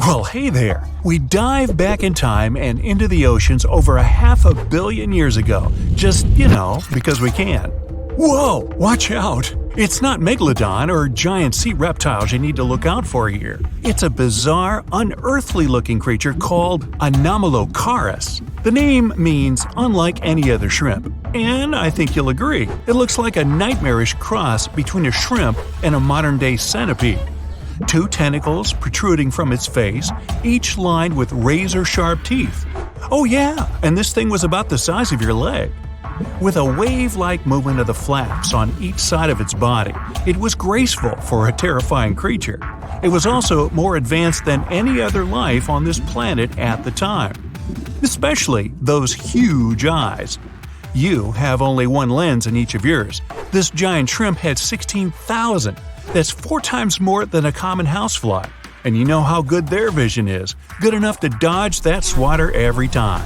Well, hey there! We dive back in time and into the oceans over 500 million years ago, just, because we can. Whoa! Watch out! It's not Megalodon or giant sea reptiles you need to look out for here. It's a bizarre, unearthly-looking creature called anomalocaris. The name means unlike any other shrimp, and I think you'll agree, it looks like a nightmarish cross between a shrimp and a modern-day centipede. 2 tentacles protruding from its face, each lined with razor-sharp teeth. Oh yeah, and this thing was about the size of your leg. With a wave-like movement of the flaps on each side of its body, it was graceful for a terrifying creature. It was also more advanced than any other life on this planet at the time. Especially those huge eyes. You have only one lens in each of yours. This giant shrimp had 16,000. That's 4 times more than a common housefly. And you know how good their vision is, good enough to dodge that swatter every time.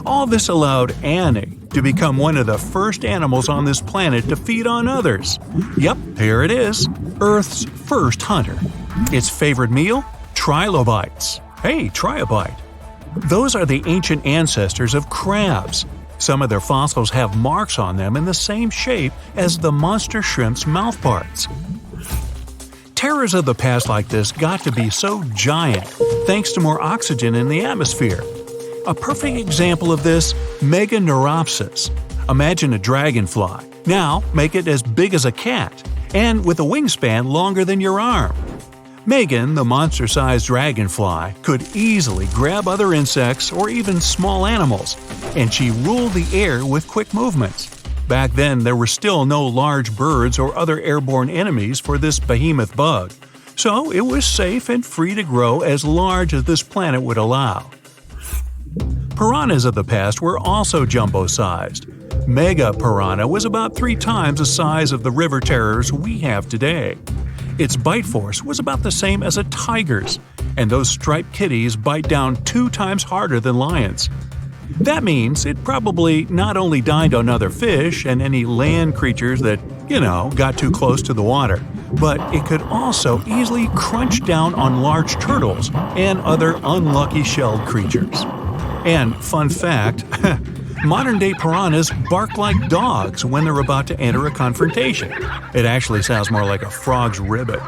All this allowed Annie to become one of the first animals on this planet to feed on others. Yep, here it is, Earth's first hunter. Its favorite meal? Trilobites. Hey, try a bite. Those are the ancient ancestors of crabs. Some of their fossils have marks on them in the same shape as the monster shrimp's mouthparts. Terrors of the past like this got to be so giant thanks to more oxygen in the atmosphere. A perfect example of this, Meganeuropsis. Imagine a dragonfly. Now make it as big as a cat, and with a wingspan longer than your arm. Megan, the monster-sized dragonfly, could easily grab other insects or even small animals, and she ruled the air with quick movements. Back then, there were still no large birds or other airborne enemies for this behemoth bug, so it was safe and free to grow as large as this planet would allow. Piranhas of the past were also jumbo-sized. Mega Piranha was about 3 times the size of the river terrors we have today. Its bite force was about the same as a tiger's, and those striped kitties bite down 2 times harder than lions. That means it probably not only dined on other fish and any land creatures that, got too close to the water, but it could also easily crunch down on large turtles and other unlucky shelled creatures. And fun fact, modern-day piranhas bark like dogs when they're about to enter a confrontation. It actually sounds more like a frog's ribbit.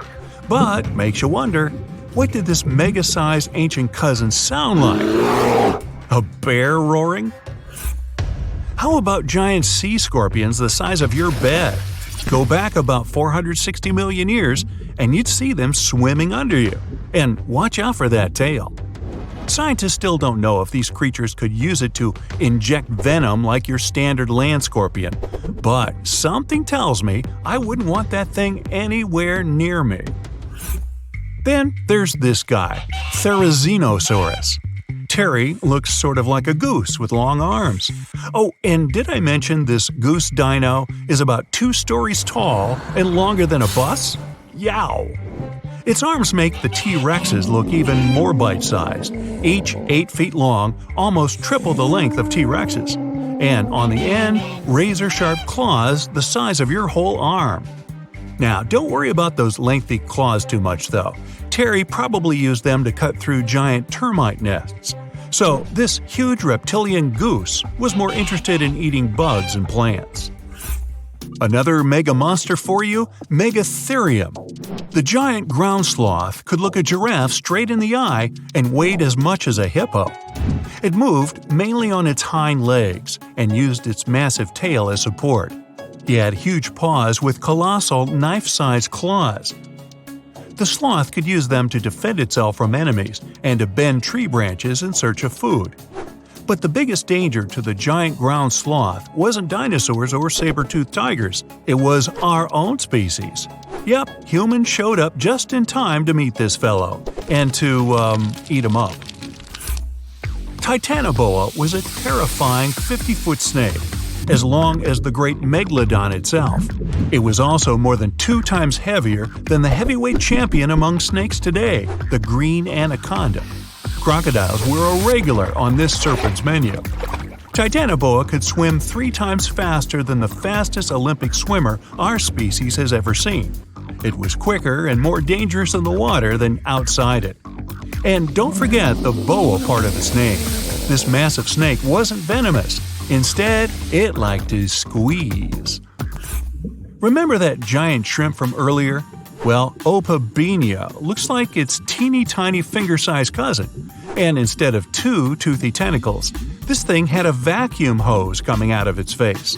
But makes you wonder, what did this mega-sized ancient cousin sound like? A bear roaring? How about giant sea scorpions the size of your bed? Go back about 460 million years and you'd see them swimming under you. And watch out for that tail. Scientists still don't know if these creatures could use it to inject venom like your standard land scorpion, but something tells me I wouldn't want that thing anywhere near me. Then there's this guy, Tyrannosaurus. Terry looks sort of like a goose with long arms. Oh, and did I mention this goose dino is about 2 stories tall and longer than a bus? Yow! Its arms make the T-Rexes look even more bite-sized, each 8 feet long, almost triple the length of T-Rexes. And on the end, razor-sharp claws the size of your whole arm. Now, don't worry about those lengthy claws too much, though. Terry probably used them to cut through giant termite nests. So, this huge reptilian goose was more interested in eating bugs and plants. Another mega monster for you, Megatherium. The giant ground sloth could look a giraffe straight in the eye and weighed as much as a hippo. It moved mainly on its hind legs and used its massive tail as support. He had huge paws with colossal knife-sized claws. The sloth could use them to defend itself from enemies and to bend tree branches in search of food. But the biggest danger to the giant ground sloth wasn't dinosaurs or saber-toothed tigers, it was our own species. Yep, humans showed up just in time to meet this fellow, and to, eat him up. Titanoboa was a terrifying 50-foot snake, as long as the great Megalodon itself. It was also more than 2 times heavier than the heavyweight champion among snakes today, the green anaconda. Crocodiles were a regular on this serpent's menu. Titanoboa could swim 3 times faster than the fastest Olympic swimmer our species has ever seen. It was quicker and more dangerous in the water than outside it. And don't forget the boa part of its name. This massive snake wasn't venomous. Instead, it liked to squeeze. Remember that giant shrimp from earlier? Well, opabenia looks like its teeny tiny finger-sized cousin. And instead of two toothy tentacles, this thing had a vacuum hose coming out of its face.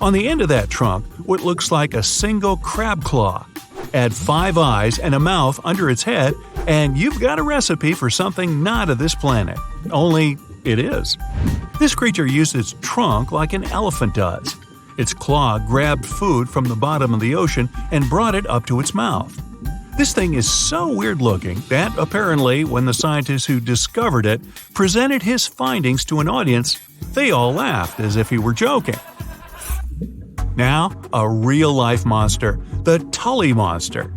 On the end of that trunk, what looks like a single crab claw. Add 5 eyes and a mouth under its head, and you've got a recipe for something not of this planet. Only it is. This creature used its trunk like an elephant does. Its claw grabbed food from the bottom of the ocean and brought it up to its mouth. This thing is so weird-looking that, apparently, when the scientists who discovered it presented his findings to an audience, they all laughed as if he were joking. Now, a real-life monster, the tully monster.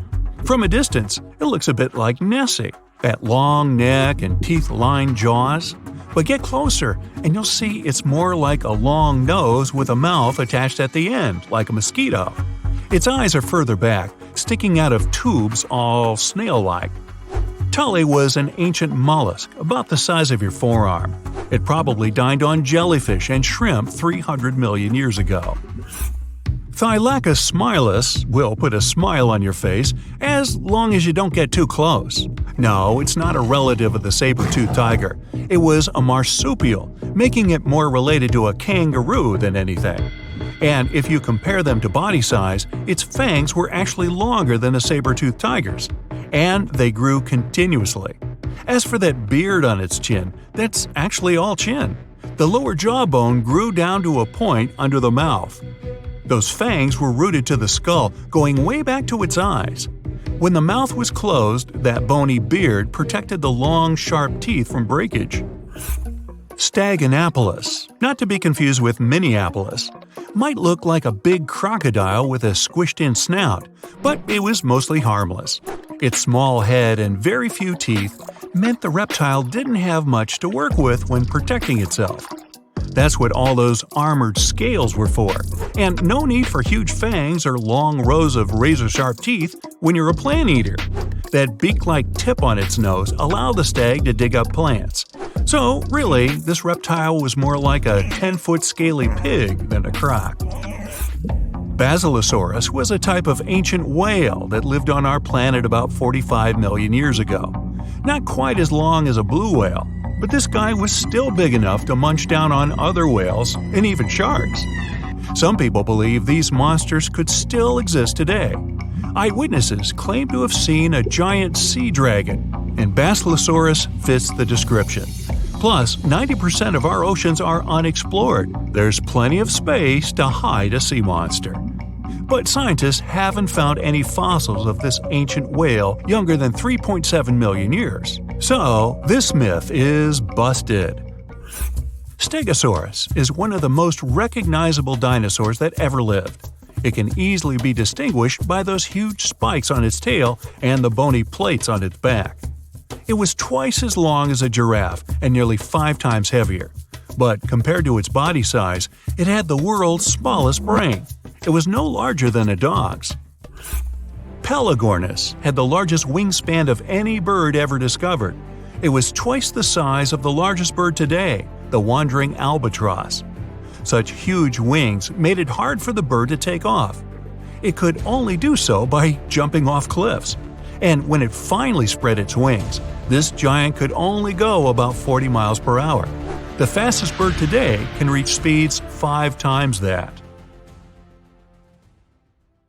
From a distance, it looks a bit like Nessie, that long neck and teeth-lined jaws. But get closer, and you'll see it's more like a long nose with a mouth attached at the end, like a mosquito. Its eyes are further back, sticking out of tubes all snail-like. Tully was an ancient mollusk, about the size of your forearm. It probably dined on jellyfish and shrimp 300 million years ago. Thylaka smilis will put a smile on your face as long as you don't get too close. No, it's not a relative of the saber-toothed tiger. It was a marsupial, making it more related to a kangaroo than anything. And if you compare them to body size, its fangs were actually longer than a saber-toothed tiger's. And they grew continuously. As for that beard on its chin, that's actually all chin. The lower jawbone grew down to a point under the mouth. Those fangs were rooted to the skull, going way back to its eyes. When the mouth was closed, that bony beard protected the long, sharp teeth from breakage. Stagannapolis, not to be confused with Minneapolis, might look like a big crocodile with a squished-in snout, but it was mostly harmless. Its small head and very few teeth meant the reptile didn't have much to work with when protecting itself. That's what all those armored scales were for, and no need for huge fangs or long rows of razor-sharp teeth when you're a plant eater. That beak-like tip on its nose allowed the stag to dig up plants. So, really, this reptile was more like a 10-foot scaly pig than a croc. Basilosaurus was a type of ancient whale that lived on our planet about 45 million years ago. Not quite as long as a blue whale, but this guy was still big enough to munch down on other whales and even sharks. Some people believe these monsters could still exist today. Eyewitnesses claim to have seen a giant sea dragon, and Basilosaurus fits the description. Plus, 90% of our oceans are unexplored. There's plenty of space to hide a sea monster. But scientists haven't found any fossils of this ancient whale younger than 3.7 million years. So, this myth is busted. Stegosaurus is one of the most recognizable dinosaurs that ever lived. It can easily be distinguished by those huge spikes on its tail and the bony plates on its back. It was twice as long as a giraffe and nearly 5 times heavier. But compared to its body size, it had the world's smallest brain. It was no larger than a dog's. Peligornis had the largest wingspan of any bird ever discovered. It was twice the size of the largest bird today, the wandering albatross. Such huge wings made it hard for the bird to take off. It could only do so by jumping off cliffs. And when it finally spread its wings, this giant could only go about 40 miles per hour. The fastest bird today can reach speeds 5 times that.